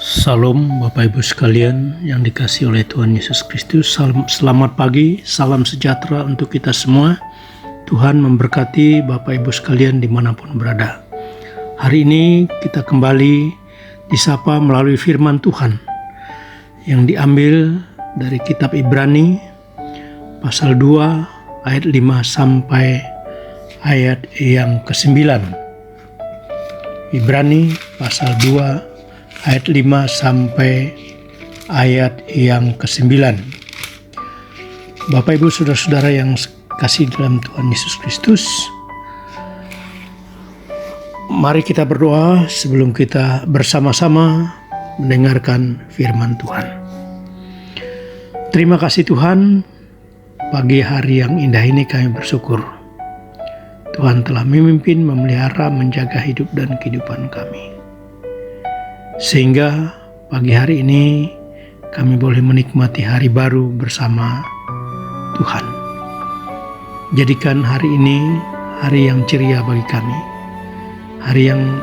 Salam Bapak Ibu sekalian yang dikasihi oleh Tuhan Yesus Kristus. Selamat pagi, salam sejahtera untuk kita semua. Tuhan memberkati Bapak Ibu sekalian dimanapun berada. Hari ini kita kembali disapa melalui firman Tuhan yang diambil dari kitab Ibrani pasal 2 ayat 5 sampai ayat yang ke-9. Ibrani pasal 2 ayat 5 sampai ayat yang ke-9. Bapak Ibu Saudara-saudara yang kasih dalam Tuhan Yesus Kristus, mari kita berdoa sebelum kita bersama-sama mendengarkan firman Tuhan. Terima kasih Tuhan, pagi hari yang indah ini kami bersyukur Tuhan telah memimpin, memelihara, menjaga hidup dan kehidupan kami. Sehingga pagi hari ini kami boleh menikmati hari baru bersama Tuhan. Jadikan hari ini hari yang ceria bagi kami, hari yang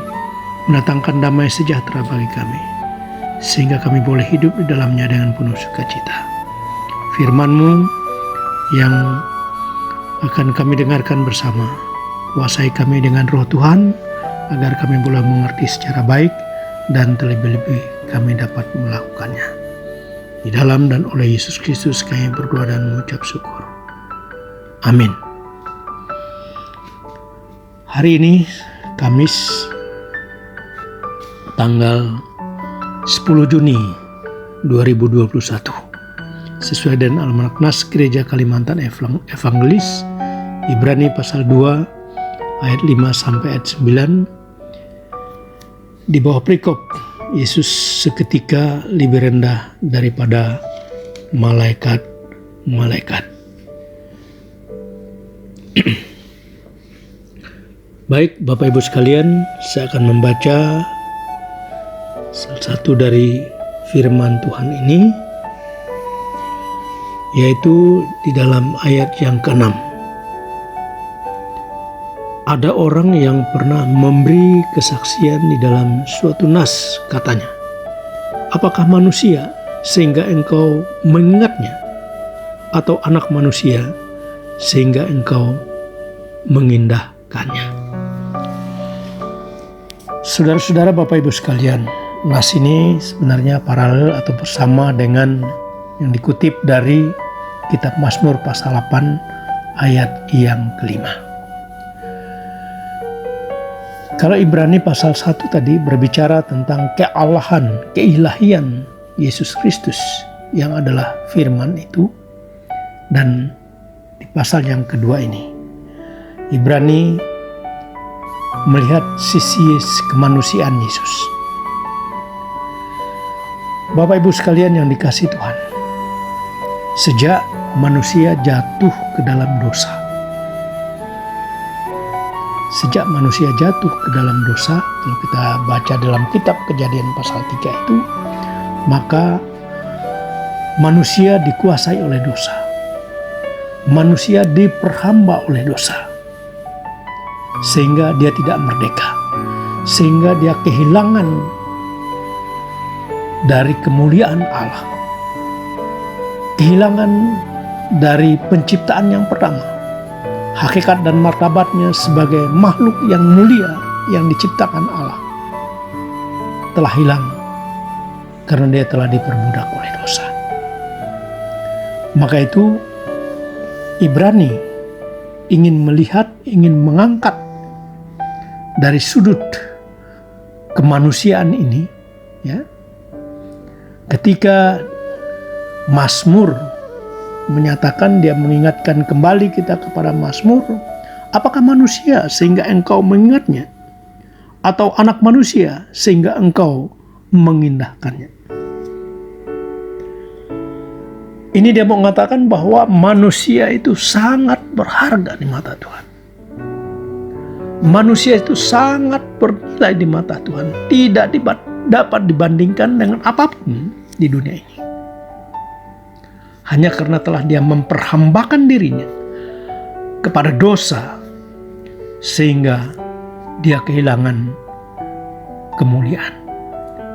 mendatangkan damai sejahtera bagi kami, sehingga kami boleh hidup di dalamnya dengan penuh sukacita. Firman-Mu yang akan kami dengarkan bersama, kuasai kami dengan Roh Tuhan, agar kami boleh mengerti secara baik, dan terlebih-lebih kami dapat melakukannya. Di dalam dan oleh Yesus Kristus kami berdoa dan mengucap syukur. Amin. Hari ini Kamis tanggal 10 Juni 2021 sesuai dengan Almanak Nas Gereja Kalimantan Evangelis, Ibrani pasal 2 ayat 5 sampai ayat 9. Di bawah perikop, Yesus seketika lebih rendah daripada malaikat-malaikat. Baik Bapak Ibu sekalian, saya akan membaca salah satu dari firman Tuhan ini, yaitu di dalam ayat yang ke-6. Ada orang yang pernah memberi kesaksian di dalam suatu nas, katanya, apakah manusia sehingga engkau mengingatnya, atau anak manusia sehingga engkau mengindahkannya. Saudara-saudara, Bapak Ibu sekalian, nas ini sebenarnya paralel atau bersama dengan yang dikutip dari kitab Mazmur pasal 8 ayat yang ke-5. Kalau Ibrani pasal 1 tadi berbicara tentang kealahan, keilahian Yesus Kristus yang adalah firman itu. Dan di pasal yang kedua ini, Ibrani melihat sisi kemanusiaan Yesus. Bapak Ibu sekalian yang dikasihi Tuhan, sejak manusia jatuh ke dalam dosa, kalau kita baca dalam kitab Kejadian pasal 3 itu, maka manusia dikuasai oleh dosa. Manusia diperhamba oleh dosa. Sehingga dia tidak merdeka. Sehingga dia kehilangan dari kemuliaan Allah. Kehilangan dari penciptaan yang pertama. Hakikat dan martabatnya sebagai makhluk yang mulia yang diciptakan Allah telah hilang karena dia telah diperbudak oleh dosa. Maka itu Ibrani ingin mengangkat dari sudut kemanusiaan ini, ya. Ketika Mazmur menyatakan, dia mengingatkan kembali kita kepada Mazmur, apakah manusia sehingga engkau mengingatnya, atau anak manusia sehingga engkau mengindahkannya. Ini dia mau mengatakan bahwa manusia itu sangat berharga di mata Tuhan. Manusia itu sangat bernilai di mata Tuhan, tidak dapat dibandingkan dengan apapun di dunia ini. Hanya karena telah dia memperhambakan dirinya kepada dosa, sehingga dia kehilangan kemuliaan.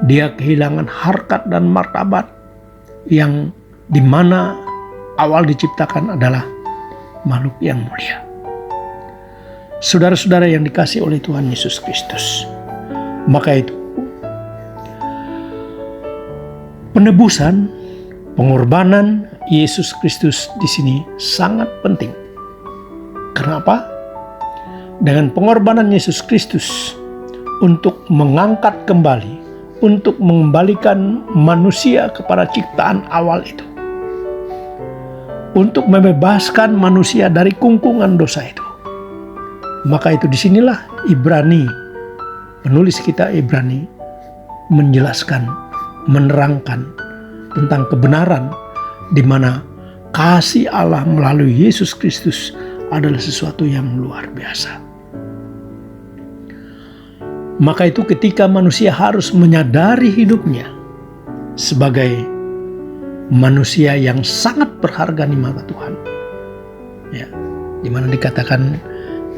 Dia kehilangan harkat dan martabat yang dimana awal diciptakan adalah makhluk yang mulia. Saudara-saudara yang dikasihi oleh Tuhan Yesus Kristus, maka itu penebusan, pengorbanan Yesus Kristus di sini sangat penting. Kenapa? Dengan pengorbanan Yesus Kristus untuk mengangkat kembali, untuk mengembalikan manusia kepada ciptaan awal itu, untuk membebaskan manusia dari kungkungan dosa itu. Maka itu disinilah Ibrani, penulis kita Ibrani menjelaskan, menerangkan tentang kebenaran di mana kasih Allah melalui Yesus Kristus adalah sesuatu yang luar biasa. Maka itu ketika manusia harus menyadari hidupnya sebagai manusia yang sangat berharga di mata Tuhan, ya, di mana dikatakan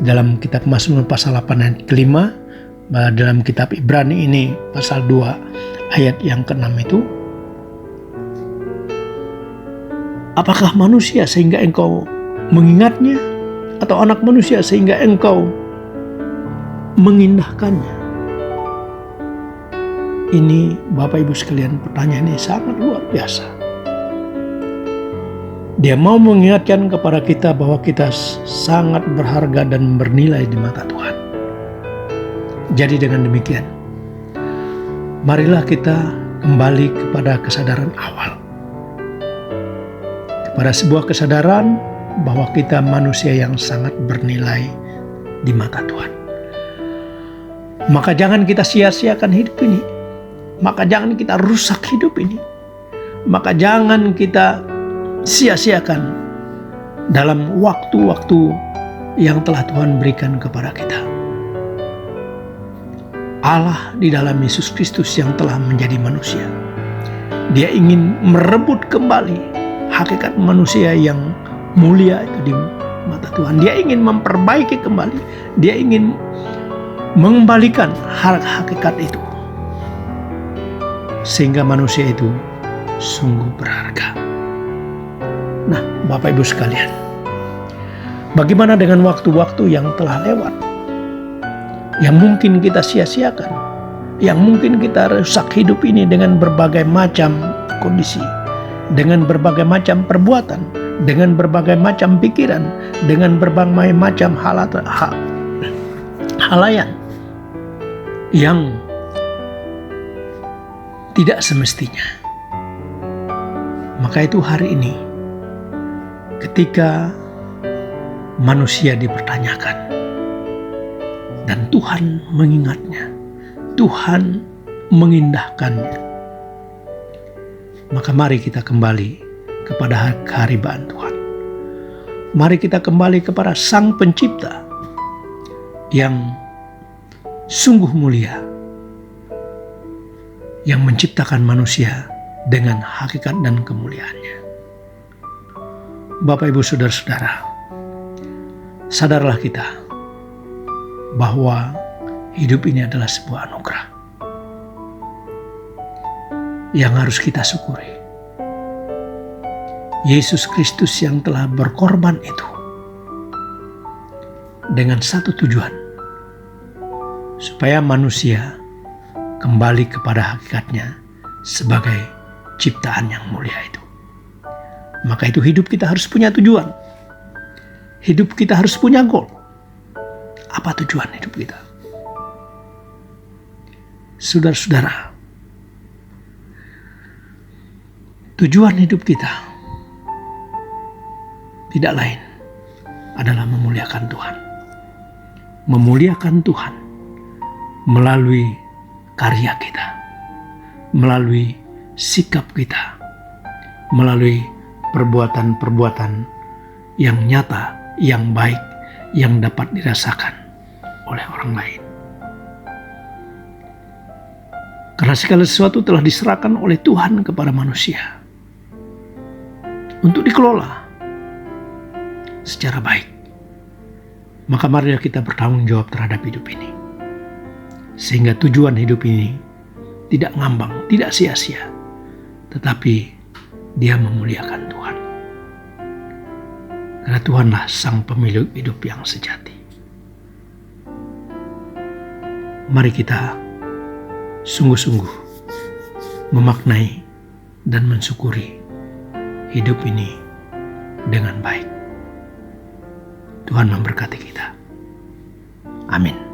dalam kitab Mazmur pasal 8 ayat ke-5, dalam kitab Ibrani ini pasal 2 ayat yang ke-6 itu, apakah manusia sehingga engkau mengingatnya, atau anak manusia sehingga engkau mengindahkannya? Ini Bapak Ibu sekalian, pertanyaan ini sangat luar biasa. Dia mau mengingatkan kepada kita bahwa kita sangat berharga dan bernilai di mata Tuhan. Jadi dengan demikian, marilah kita kembali kepada kesadaran awal. Kepada sebuah kesadaran bahwa kita manusia yang sangat bernilai di mata Tuhan. Maka jangan kita sia-siakan hidup ini. Maka jangan kita rusak hidup ini. Maka jangan kita sia-siakan dalam waktu-waktu yang telah Tuhan berikan kepada kita. Allah di dalam Yesus Kristus yang telah menjadi manusia, Dia ingin merebut kembali hakikat manusia yang mulia itu di mata Tuhan. Dia ingin memperbaiki kembali. Dia ingin mengembalikan hakikat itu, sehingga manusia itu sungguh berharga. Nah, Bapak Ibu sekalian, bagaimana dengan waktu-waktu yang telah lewat, yang mungkin kita sia-siakan, yang mungkin kita rusak hidup ini dengan berbagai macam kondisi, dengan berbagai macam perbuatan, dengan berbagai macam pikiran, dengan berbagai macam halayan yang tidak semestinya. Maka itu hari ini, ketika manusia dipertanyakan dan Tuhan mengingatnya, Tuhan mengindahkannya, maka mari kita kembali kepada keharibaan Tuhan. Mari kita kembali kepada Sang Pencipta yang sungguh mulia, yang menciptakan manusia dengan hakikat dan kemuliaannya. Bapak Ibu saudara-saudara, sadarlah kita bahwa hidup ini adalah sebuah anugerah yang harus kita syukuri. Yesus Kristus yang telah berkorban itu dengan satu tujuan, supaya manusia kembali kepada hakikatnya sebagai ciptaan yang mulia itu. Maka itu hidup kita harus punya tujuan. Hidup kita harus punya goal. Apa tujuan hidup kita? Saudara-saudara, tujuan hidup kita tidak lain adalah memuliakan Tuhan. Memuliakan Tuhan melalui karya kita, melalui sikap kita, melalui perbuatan-perbuatan yang nyata, yang baik, yang dapat dirasakan oleh orang lain. Karena segala sesuatu telah diserahkan oleh Tuhan kepada manusia untuk dikelola secara baik. Maka marilah kita bertanggung jawab terhadap hidup ini, sehingga tujuan hidup ini tidak ngambang, tidak sia-sia, tetapi dia memuliakan Tuhan. Karena Tuhanlah sang pemilik hidup yang sejati. Mari kita sungguh-sungguh memaknai dan mensyukuri hidup ini dengan baik. Tuhan memberkati kita. Amin.